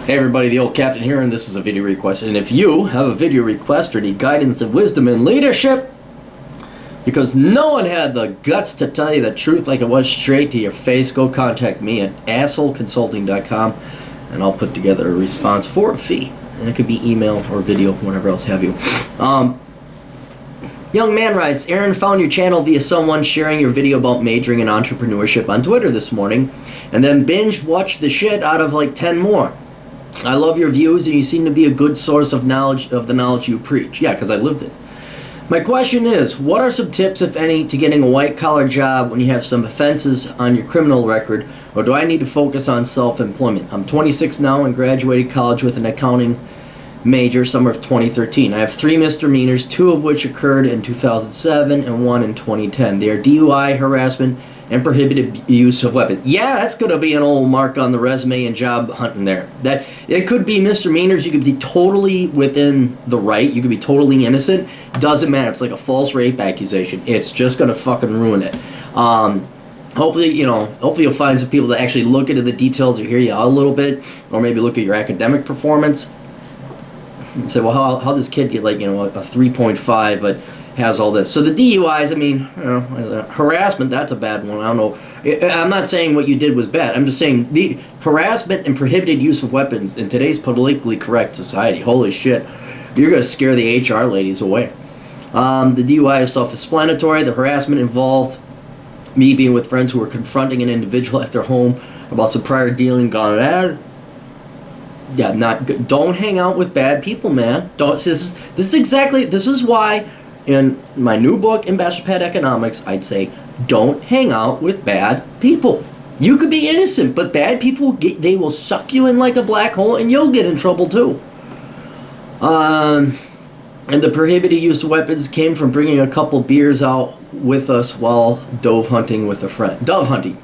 Hey everybody, the old captain here, and this is a video request. And if you have a video request or need guidance and wisdom and leadership, because no one had the guts to tell you the truth like it was straight to your face, go contact me at assholeconsulting.com and I'll put together a response for a fee. And it could be email or video, whatever else have you. Young man writes, Aaron found your channel via someone sharing your video about majoring in entrepreneurship on Twitter this morning, and then binge watched the shit out of like 10 more. I love your views, and you seem to be a good source of knowledge of the knowledge you preach. Yeah, because I lived it. My question is, what are some tips, if any, to getting a white-collar job when you have some offenses on your criminal record, or do I need to focus on self-employment? I'm 26 now and graduated college with an accounting major summer of 2013. I have 3 misdemeanors, 2 of which occurred in 2007 and 1 in 2010. They are DUI, harassment, and prohibited use of weapons. Yeah, that's going to be an old mark on the resume and job hunting there. That it could be misdemeanors. You could be totally within the right. You could be totally innocent. Doesn't matter. It's like a false rape accusation. It's just going to fucking ruin it. Hopefully you'll find some people that actually look into the details or hear you out a little bit, or maybe look at your academic performance and say, well, how this kid get like, a 3.5, but has all this. So the DUIs, harassment, that's a bad one. I don't know. I'm not saying what you did was bad. I'm just saying the harassment and prohibited use of weapons in today's politically correct society. Holy shit. You're going to scare the HR ladies away. The DUI is self-explanatory. The harassment involved me being with friends who were confronting an individual at their home about some prior dealing gone bad. Yeah, not good. Don't hang out with bad people, man. This is why in my new book, in Bachelor Pad Economics, I'd say, don't hang out with bad people. You could be innocent, but bad people, they will suck you in like a black hole, and you'll get in trouble too. And the prohibited use of weapons came from bringing a couple beers out with us while dove hunting with a friend. Dove hunting.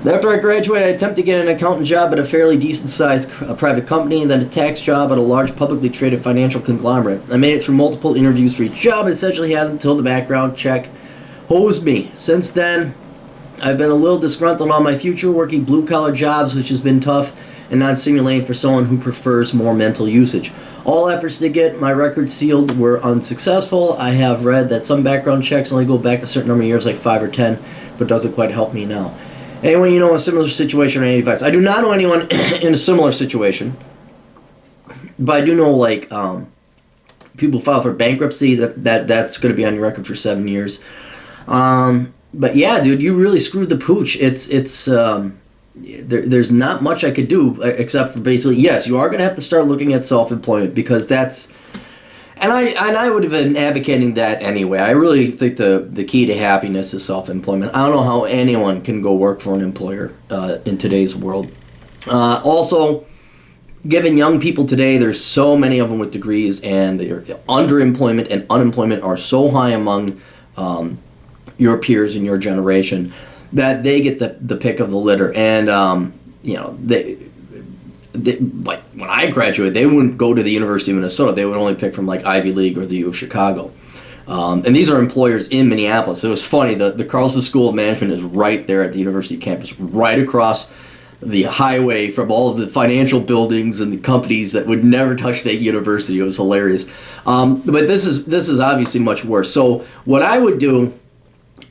After I graduated, I attempted to get an accountant job at a fairly decent-sized private company, and then a tax job at a large publicly traded financial conglomerate. I made it through multiple interviews for each job, and essentially had until the background check hosed me. Since then, I've been a little disgruntled on my future, working blue-collar jobs, which has been tough, and not stimulating for someone who prefers more mental usage. All efforts to get my record sealed were unsuccessful. I have read that some background checks only go back a certain number of years, like 5 or 10, but doesn't quite help me now. Anyone you know in a similar situation or any advice? I do not know anyone in a similar situation, but I do know like people file for bankruptcy that's going to be on your record for 7 years. But yeah, dude, you really screwed the pooch. There's not much I could do except for basically, yes, you are going to have to start looking at self-employment, because that's. And I would have been advocating that anyway. I really think the key to happiness is self-employment. I don't know how anyone can go work for an employer in today's world. Also, given young people today, there's so many of them with degrees, and their underemployment and unemployment are so high among your peers in your generation that they get the pick of the litter. And like when I graduated, they wouldn't go to the University of Minnesota. They would only pick from like Ivy League or the U of Chicago. And these are employers in Minneapolis. It was funny. The Carlson School of Management is right there at the university campus, right across the highway from all of the financial buildings and the companies that would never touch that university. It was hilarious. But this is obviously much worse. So what I would do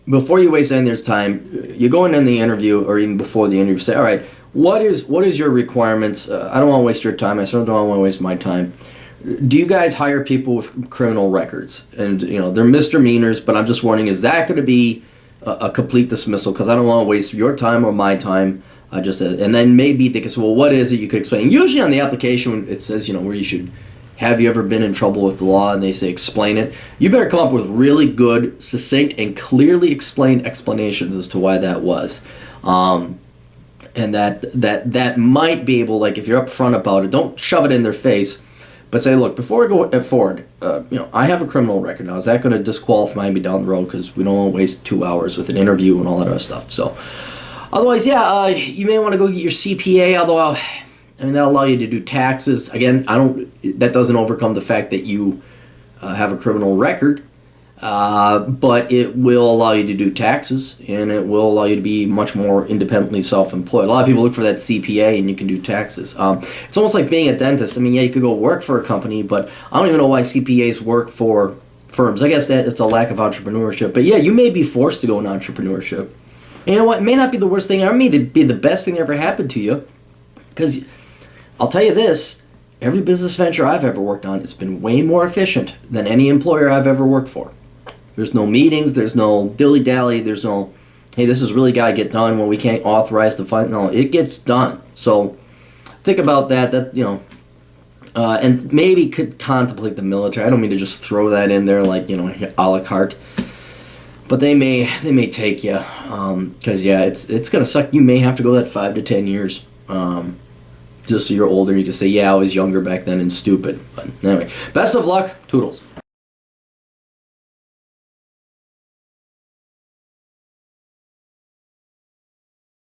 before you waste any time, you go in the interview, or even before the interview, say, all right, what is your requirements? I don't want to waste your time. I certainly don't want to waste my time. Do you guys hire people with criminal records? And, they're misdemeanors, but I'm just wondering, is that going to be a complete dismissal? Because I don't want to waste your time or my time. And then maybe they can say, well, what is it you could explain? Usually on the application, it says, where you should, have you ever been in trouble with the law? And they say, explain it. You better come up with really good, succinct, and clearly explained explanations as to why that was. And that might be able, like, if you're upfront about it, don't shove it in their face, but say, look, before we go forward, I have a criminal record now. Is that going to disqualify me down the road? Because we don't want to waste 2 hours with an interview and all that other stuff. So, otherwise, you may want to go get your CPA. Although, that'll allow you to do taxes. Again, that doesn't overcome the fact that you have a criminal record. But it will allow you to do taxes, and it will allow you to be much more independently self-employed. A lot of people look for that CPA, and you can do taxes. It's almost like being a dentist. I mean, yeah, you could go work for a company, but I don't even know why CPAs work for firms. I guess that it's a lack of entrepreneurship. But yeah, you may be forced to go into entrepreneurship. And you know what? It may not be the worst thing ever. It may be the best thing that ever happened to you. Because I'll tell you this, every business venture I've ever worked on, it's been way more efficient than any employer I've ever worked for. There's no meetings, there's no dilly-dally, there's no, hey, this is really got to get done when we can't authorize the fund. No, it gets done. So think about that, and maybe could contemplate the military. I don't mean to just throw that in there like, a la carte. But they may take you, because, yeah, it's going to suck. You may have to go that 5 to 10 years, just so you're older and you can say, yeah, I was younger back then and stupid. But anyway, best of luck. Toodles.